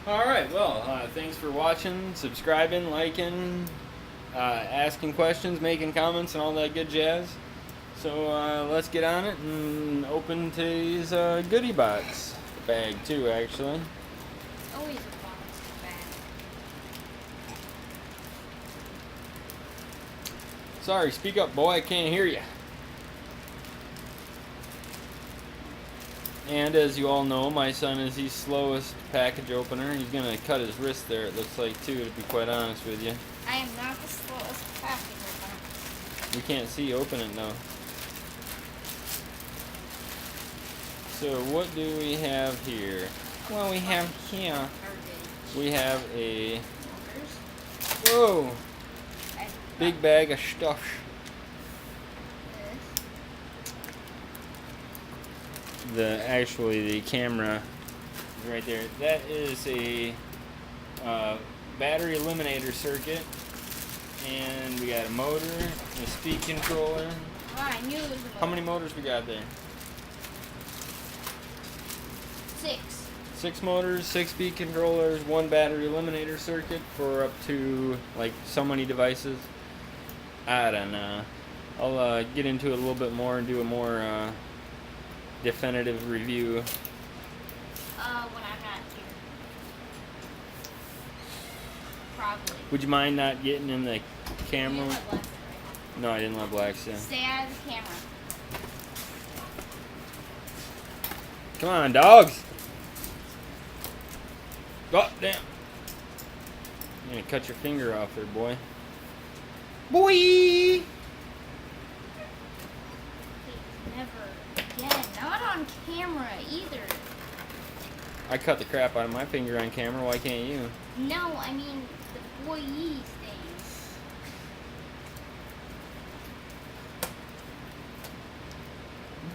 Alright, well, thanks for watching, subscribing, liking, asking questions, making comments, and all that good jazz. So let's get on it and open today's goodie box bag, too, actually. It's always a box bag. Sorry, speak up, boy, I can't hear you. And as you all know, my son is the slowest package opener. He's going to cut his wrist there, it looks like, too, to be quite honest with you. I am not the slowest package opener. We can't see open it now. So what do we have here? Well, we have here, we have a, whoa, big bag of stuff. The camera right there, that is a battery eliminator circuit, and we got a motor, a speed controller. Oh, I knew it was a motor. How many motors we got there? 6. 6 motors, 6 speed controllers, 1 battery eliminator circuit for up to like so many devices. I don't know. I'll get into it a little bit more and do a more definitive review. When I'm not here. Probably. Would you mind not getting in the camera? You let Lex right No, I didn't let Black see. now. Stay out of the camera. Come on, dogs! God damn! You're gonna cut your finger off there, boy. Boy! Please, never again. Not on camera either. I cut the crap out of my finger on camera, why can't you? No, I mean the boys things.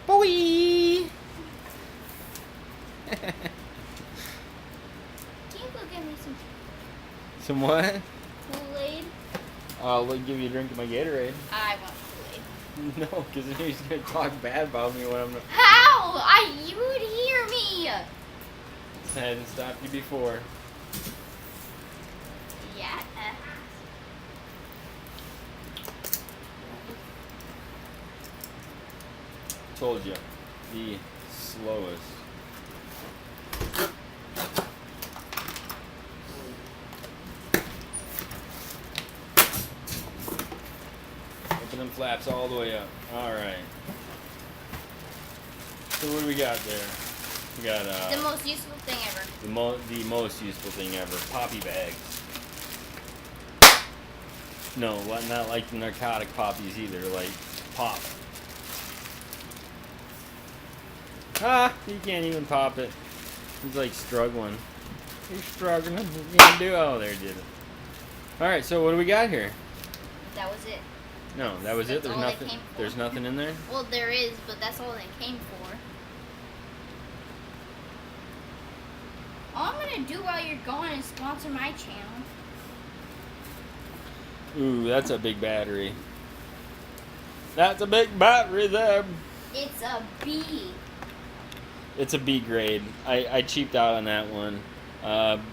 Boy! Can you go get me Some what? Kool-Aid? I'll give you a drink of my Gatorade. I want Kool-Aid. No, because then he's gonna talk bad about me when I'm not. How? You would hear me. I hadn't stopped you before. Yeah. Told you, the slowest. Open them flaps all the way up. All right. So what do we got there? We got The most useful thing ever. the most useful thing ever. Poppy bags. No, not like the narcotic poppies either. Like pop. Ah, he can't even pop it. He's like struggling. He's struggling. He can't do. Oh, there he did it. All right. So what do we got here? That was it. No, that was it. That's There's all they nothing. came for. There's nothing in there. Well, there is, but that's all they came for. All I'm gonna do while you're gone is sponsor my channel. Ooh, that's a big battery. That's a big battery there. It's a B. It's a B grade. I cheaped out on that one.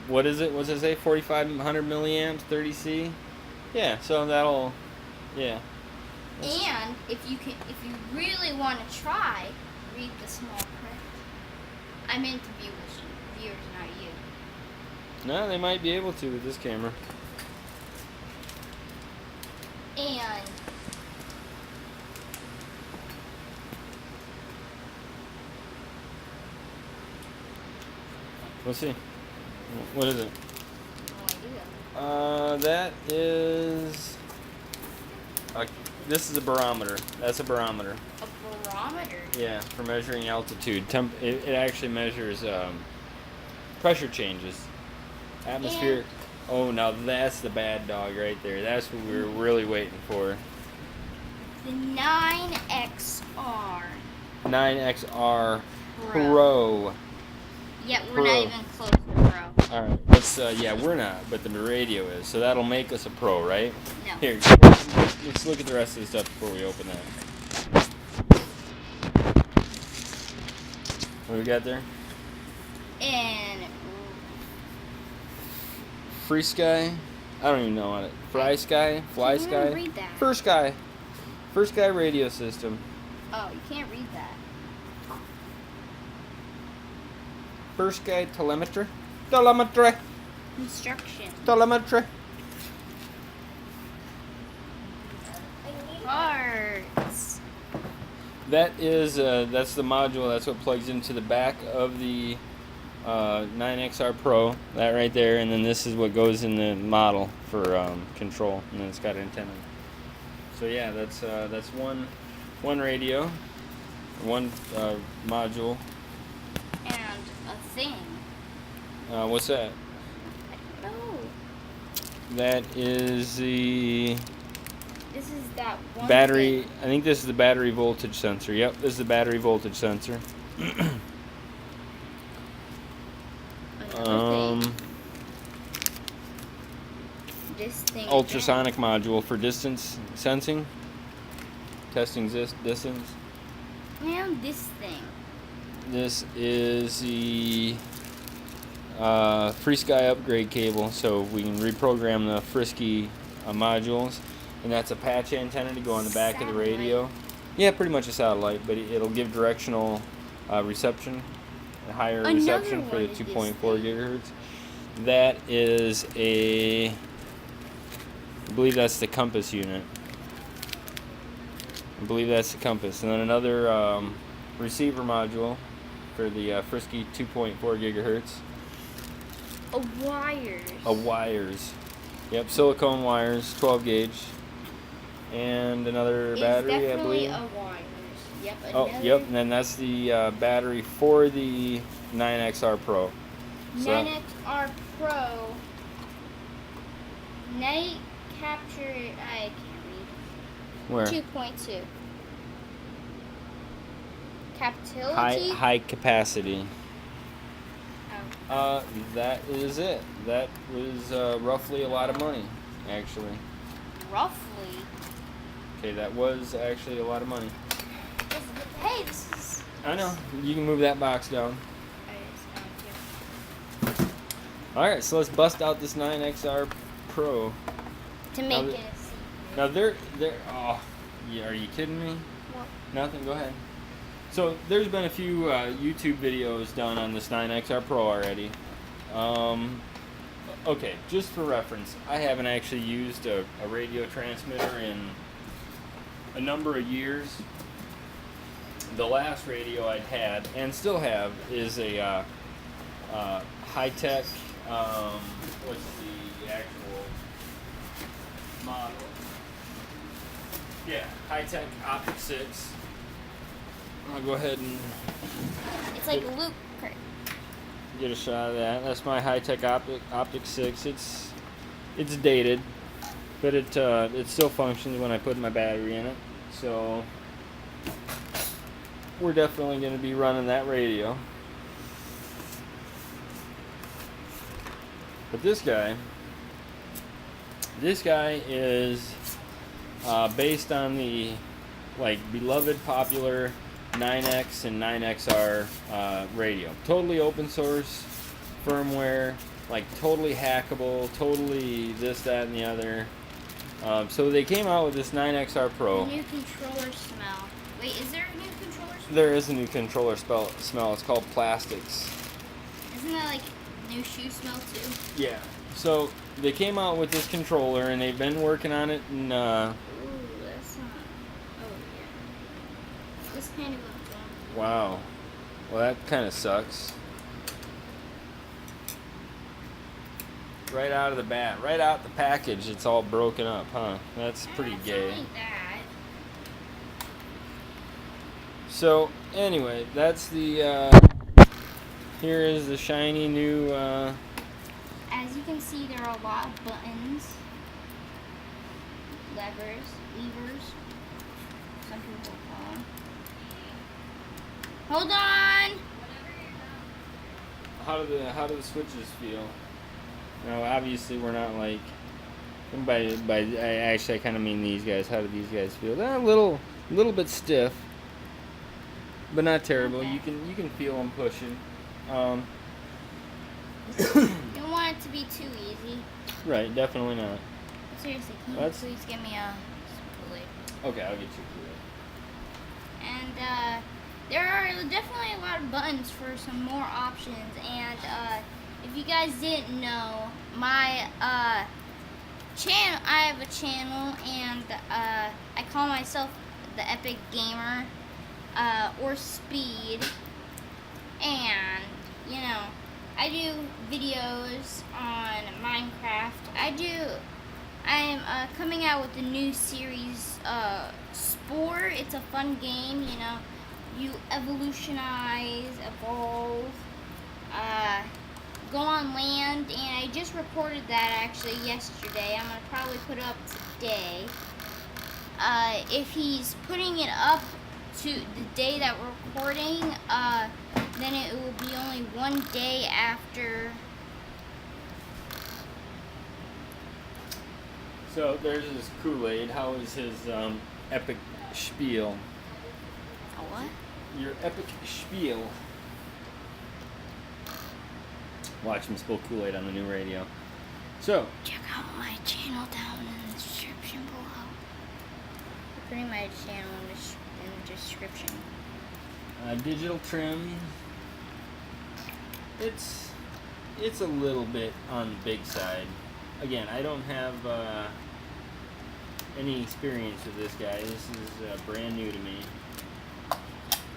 What is it? What's it say? 4,500 milliamps, 30C. Yeah. So that'll. Yeah. And if you really want to try, read the small print. I meant the viewers, not you. No, they might be able to with this camera. And Let's see. What is it? no idea. That is. This is a barometer. That's a barometer. A barometer. Yeah, for measuring altitude. It actually measures pressure changes. Atmosphere. Oh, now that's the bad dog right there. That's what we were really waiting for. The 9XR. 9XR Pro. Yeah, we're Pro. not even close to Pro. All right, let's. Yeah, we're not, but the radio is. So that'll make us a pro, right? No. Here, let's look at the rest of the stuff before we open that. What do we got there? And Free Sky. I don't even know on it. Fly Sky, Fly Can't Sky, even read that. First Sky, First Sky radio system. Oh, you can't read that. First Sky telemetry, telemetry, Instruction. telemetry. Parts. That is that's the module. That's what plugs into the back of the 9XR Pro. That right there, and then this is what goes in the model for control, and then it's got an antenna. So yeah, that's one radio, one module. And a thing. What's that? I don't know. That is the This is that one battery. thing. I think this is the battery voltage sensor. Yep, this is the battery voltage sensor. Another thing. This thing. Ultrasonic module for distance sensing. Testing distance. And this thing. This is the Free Sky upgrade cable, so we can reprogram the Frisky modules, and that's a patch antenna to go on the back of the radio. Yeah, pretty much a satellite, but it'll give directional reception, a higher reception for the 2.4 gigahertz. That is I believe that's the compass unit. I believe that's the compass, and then another receiver module for the Frisky 2.4 gigahertz. Wires. Yep, silicone wires, 12 gauge, and another battery, I believe. A wires. Yep. Oh, yep, and then that's the battery for the 9XR Pro. 9XR Pro. Night capture. I can't read. Where? 2.2. Captility. High capacity. Oh. That is it. That was roughly a lot of money, actually. Roughly. Okay, that was actually a lot of money. Hey, this is. I know. You can move that box down. Alright, so let's bust out this 9XR Pro. To make it a C. Now they're oh, yeah, are you kidding me? What? Nothing, go ahead. So there's been a few YouTube videos done on this 9XR Pro already. Okay, just for reference, I haven't actually used a radio transmitter in a number of years. The last radio I'd had, and still have, is a high-tech, what's the actual model? Yeah, high-tech Optic 6. I'll go ahead and It's like Luke. get a shot of that. That's my high-tech Optic 6. It's dated, but it still functions when I put my battery in it. So we're definitely going to be running that radio. But this guy is based on the beloved popular 9X and 9XR radio. Totally open source firmware, totally hackable, totally this, that, and the other. So they came out with this 9XR Pro. New controller smell. Wait, is there a new controller smell? There is a new controller smell. It's called plastics. Isn't that new shoe smell too? Yeah. So they came out with this controller, and they've been working on it. And Ooh, that's not. Oh yeah. This kind of looks wrong. wow. Well, that kind of sucks. Right out of the bat, right out the package, it's all broken up, huh? That's pretty gay. Like that. So anyway, that's the. Here is the shiny new. As you can see, there are a lot of buttons, levers. Some people call them. Hold on. How do the switches feel? Now, obviously, we're not I kind of mean these guys. How do these guys feel? They're a little bit stiff, but not terrible. Okay. You can feel them pushing. You don't want it to be too easy. Right, definitely not. Seriously, can you That's- please get me some Kool-Aid? Okay, I'll get you Kool-Aid. And there are definitely a lot of buttons for some more options. And if you guys didn't know, my channel, I have a channel, and I call myself the Epic Gamer, or Speed. And you know, I do videos on Minecraft. I'm coming out with a new series, Spore. It's a fun game, you know. You evolutionize, evolve, go on land, and I just recorded that actually yesterday. I'm gonna probably put it up today. If he's putting it up to the day that we're recording, then it will be only one day after. So there's his Kool-Aid. How is his epic spiel? A what? Your epic spiel. Watch him spill Kool-Aid on the new radio. So, Check out my channel down in the description below. Putting my channel in the description. digital trim. It's a little bit on the big side. Again, I don't have any experience with this guy. This is brand new to me.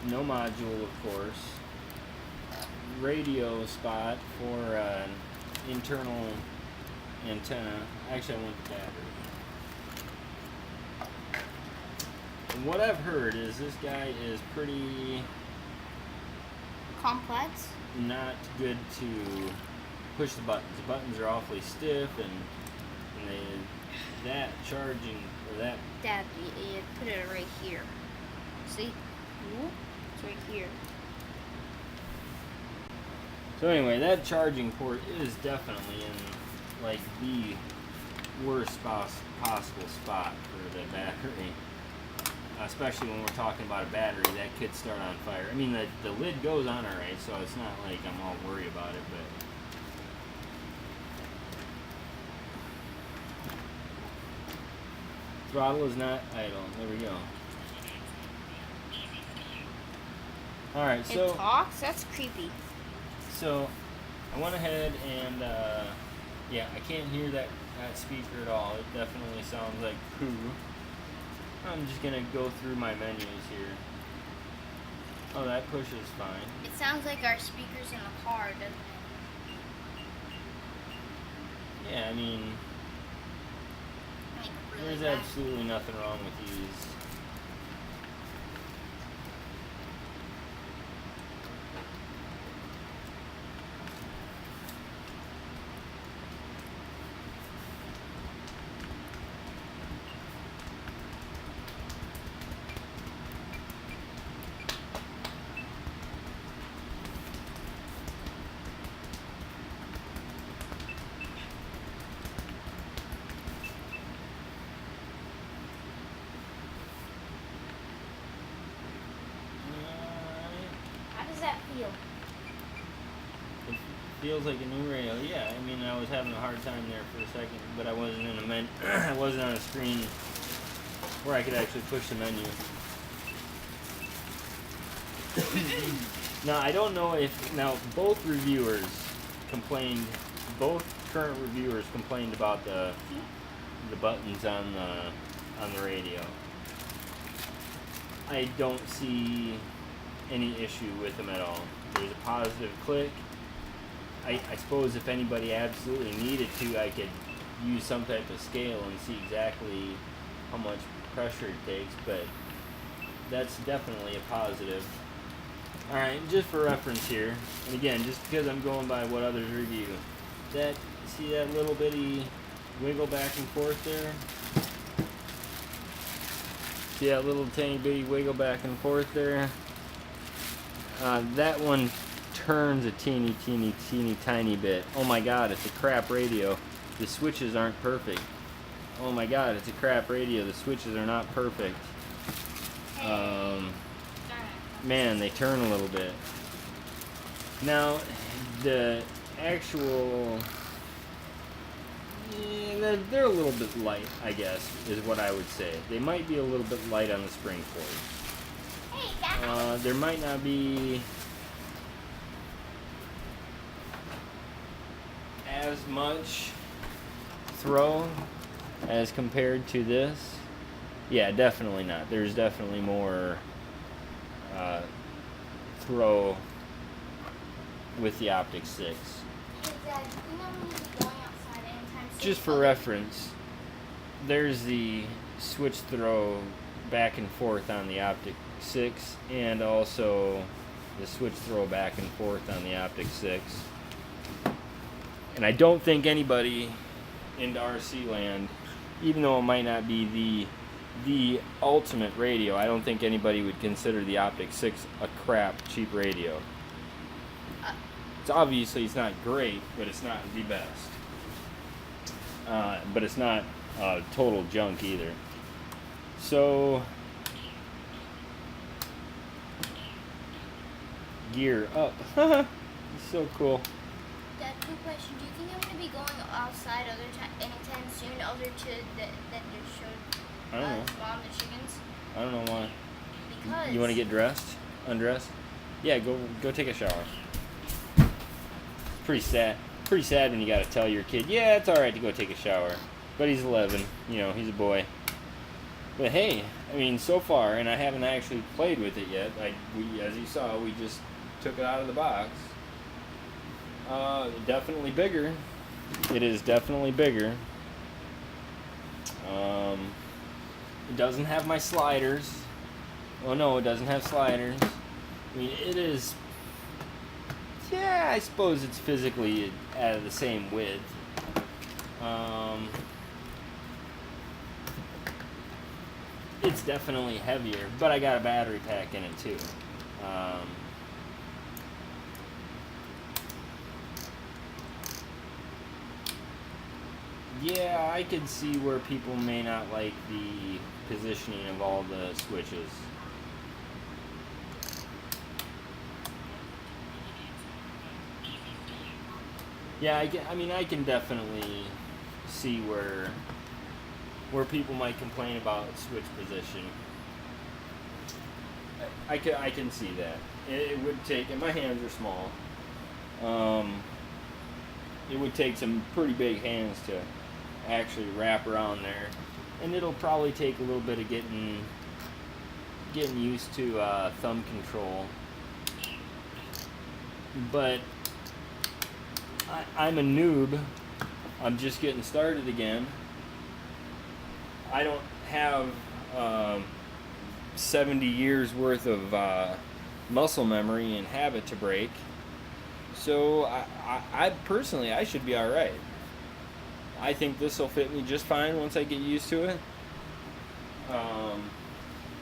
No module, of course. Radio spot for an internal antenna. Actually, I want the battery. And what I've heard is this guy is pretty Complex. not good to push the buttons. The buttons are awfully stiff, and that charging or that. Dad, you put it right here. See? It's right here. So anyway, that charging port is definitely in like the worst possible spot for the battery. Especially when we're talking about a battery that could start on fire. I mean, the lid goes on alright, so it's not like I'm all worried about it, but throttle is not idle. There we go. Alright, so It talks? That's creepy. So I went ahead and yeah, I can't hear that speaker at all. It definitely sounds like poo. I'm just gonna go through my menus here. Oh, that push is fine. It sounds like our speakers in the car, doesn't it? Yeah, I mean, Like really there's bad. absolutely nothing wrong with these. How does that feel? It feels like a new radio. Yeah, I mean, I was having a hard time there for a second, but I wasn't in a I wasn't on a screen where I could actually push the menu. Now, I don't know if both current reviewers complained about the buttons on the radio. I don't see any issue with them at all. There's a positive click. I suppose if anybody absolutely needed to, I could use some type of scale and see exactly how much pressure it takes, but that's definitely a positive. Alright, just for reference here, and again, just because I'm going by what others review, see that little bitty wiggle back and forth there? See that little tiny bitty wiggle back and forth there? That one turns a teeny tiny bit. Oh my god, it's a crap radio. The switches aren't perfect. Oh my god, it's a crap radio. The switches are not perfect. Man, they turn a little bit. Now, the actual, Yeah, they're a little bit light, I guess, is what I would say. They might be a little bit light on the spring cord. Hey, guys. There might not be as much throw as compared to this. Yeah, definitely not. There's definitely more throw with the Optic 6. Hey, Dad, you think I'm going to be going outside anytime soon? Just for reference, there's the switch throw back and forth on the Optic 6, and also the switch throw back and forth on the Optic 6. And I don't think anybody in RC land, even though it might not be the ultimate radio, I don't think anybody would consider the Optic 6 a crap cheap radio. It's obviously it's not great, but it's not the best. But it's not total junk either. So gear up. It's so cool. Dad, quick question. Do you think I'm going to be going outside anytime soon, other to that you showed I don't know. Mom the chickens? I don't know why. Because You want to get dressed? Undressed? Yeah, go take a shower. Pretty sad. Pretty sad when you got to tell your kid, yeah, it's all right to go take a shower. But he's 11. You know, he's a boy. But hey, I mean, so far, and I haven't actually played with it yet. As you saw, we just took it out of the box. Definitely bigger. It is definitely bigger. It doesn't have my sliders. Well, no, it doesn't have sliders. I mean, it is. Yeah, I suppose it's physically at the same width. It's definitely heavier, but I got a battery pack in it too. Yeah, I could see where people may not like the positioning of all the switches. Yeah, I can definitely see where people might complain about switch position. I can see that. It would take, and my hands are small. It would take some pretty big hands to actually wrap around there, and it'll probably take a little bit of getting used to thumb control. But I'm a noob. I'm just getting started again. I don't have 70 years worth of muscle memory and habit to break. So I personally, I should be all right. I think this will fit me just fine once I get used to it.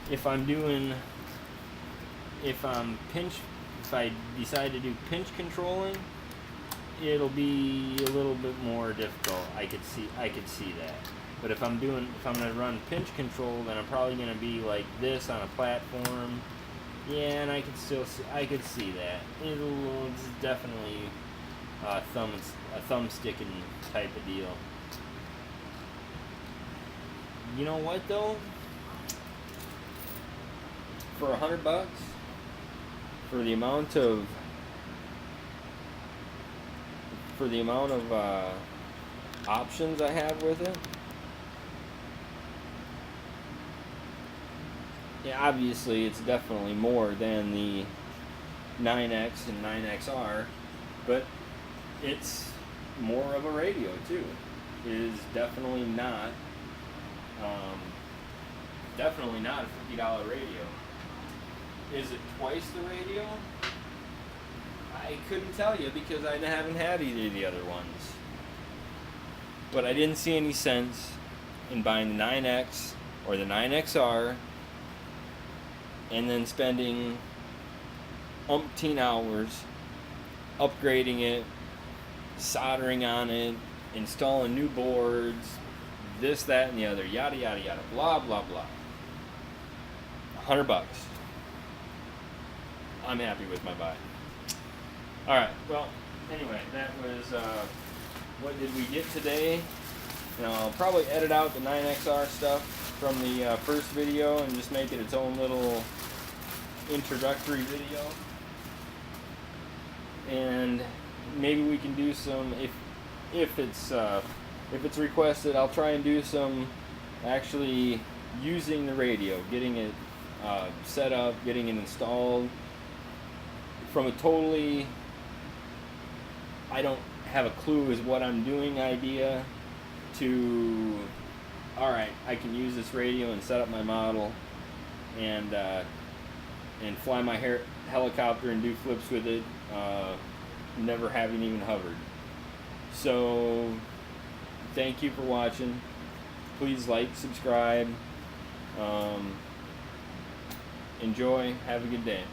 If I decide to do pinch controlling, it'll be a little bit more difficult. I could see that. But if I'm gonna run pinch control, then I'm probably gonna be like this on a platform. Yeah, and I could see that. It's definitely a thumb sticking type of deal. You know what though? For $100, for the amount of options I have with it. Yeah, obviously it's definitely more than the 9X and 9XR, but it's more of a radio too. It is definitely not a $50 radio. Is it twice the radio? I couldn't tell you because I haven't had either of the other ones. But I didn't see any sense in buying the 9X or the 9XR and then spending umpteen hours upgrading it, soldering on it, installing new boards, this, that, and the other, yada, yada, yada, blah, blah, blah. $100. I'm happy with my buy. Alright, well, anyway, that was, what did we get today? And I'll probably edit out the 9XR stuff from the first video and just make it its own little introductory video. And maybe we can do some, if it's requested, I'll try and do some actually using the radio, getting it set up, getting it installed from a totally I don't have a clue is what I'm doing idea to, alright, I can use this radio and set up my model and fly my helicopter and do flips with it, never having even hovered. So thank you for watching. Please like, subscribe, enjoy, have a good day.